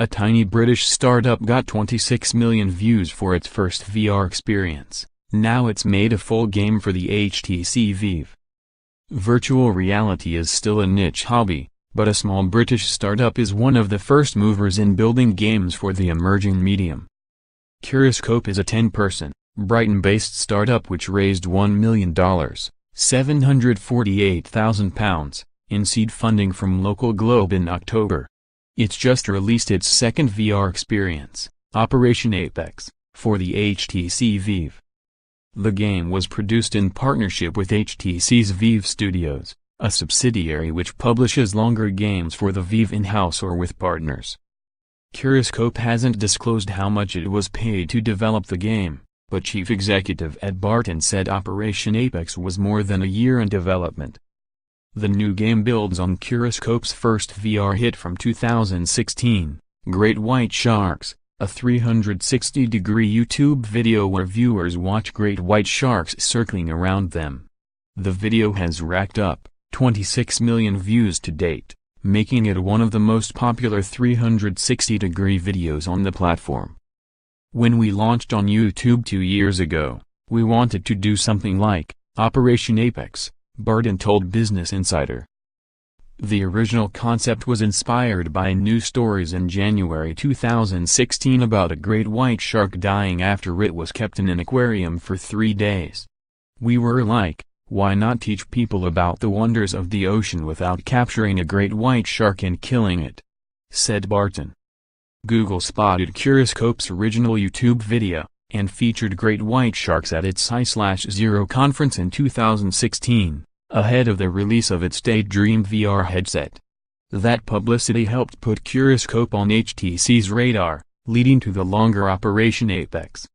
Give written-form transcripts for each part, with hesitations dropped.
A tiny British startup got 26 million views for its first VR experience. Now it's made a full game for the HTC Vive. Virtual reality is still a niche hobby, but a small British startup is one of the first movers in building games for the emerging medium. Curiscope is a 10-person, Brighton-based startup which raised $1 million, £748,000, in seed funding from local Globe in October. It's just released its second VR experience, Operation Apex, for the HTC Vive. The game was produced in partnership with HTC's Vive Studios, a subsidiary which publishes longer games for the Vive in-house or with partners. Curiscope hasn't disclosed how much it was paid to develop the game, but chief executive Ed Barton said Operation Apex was more than a year in development. The new game builds on Curiscope's first VR hit from 2016, Great White Sharks, a 360-degree YouTube video where viewers watch great white sharks circling around them. The video has racked up 26 million views to date, making it one of the most popular 360-degree videos on the platform. When we launched on YouTube 2 years ago, we wanted to do something like Operation Apex, Barton told Business Insider. The original concept was inspired by news stories in January 2016 about a great white shark dying after it was kept in an aquarium for 3 days. We were like, why not teach people about the wonders of the ocean without capturing a great white shark and killing it? Said Barton. Google spotted Curiscope's original YouTube video, and featured great white sharks at its I/0 conference in 2016. Ahead of the release of its Daydream VR headset. That publicity helped put Curiscope on HTC's radar, leading to the longer Operation Apex.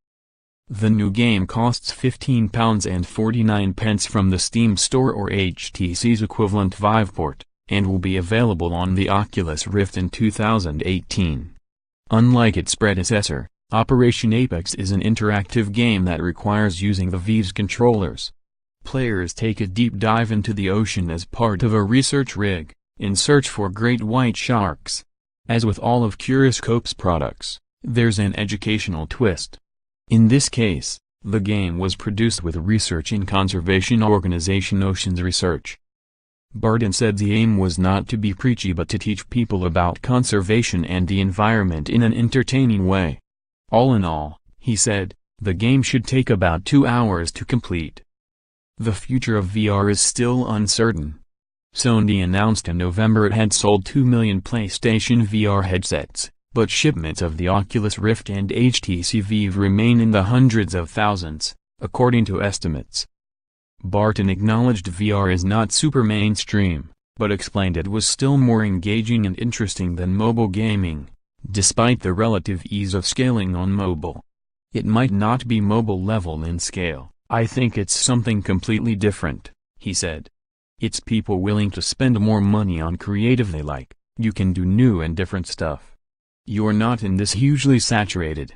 The new game costs £15.49 from the Steam Store or HTC's equivalent Vive port, and will be available on the Oculus Rift in 2018. Unlike its predecessor, Operation Apex is an interactive game that requires using the Vive's controllers. Players take a deep dive into the ocean as part of a research rig, in search for great white sharks. As with all of Curiscope's products, there's an educational twist. In this case, the game was produced with research in conservation organization Oceans Research. Barton said the aim was not to be preachy but to teach people about conservation and the environment in an entertaining way. All in all, he said, the game should take about 2 hours to complete. The future of VR is still uncertain. Sony announced in November it had sold 2 million PlayStation VR headsets, but shipments of the Oculus Rift and HTC Vive remain in the hundreds of thousands, according to estimates. Barton acknowledged VR is not super mainstream, but explained it was still more engaging and interesting than mobile gaming, despite the relative ease of scaling on mobile. It might not be mobile level in scale. I think it's something completely different, he said. It's people willing to spend more money on creative they like. You can do new and different stuff. You're not in this hugely saturated,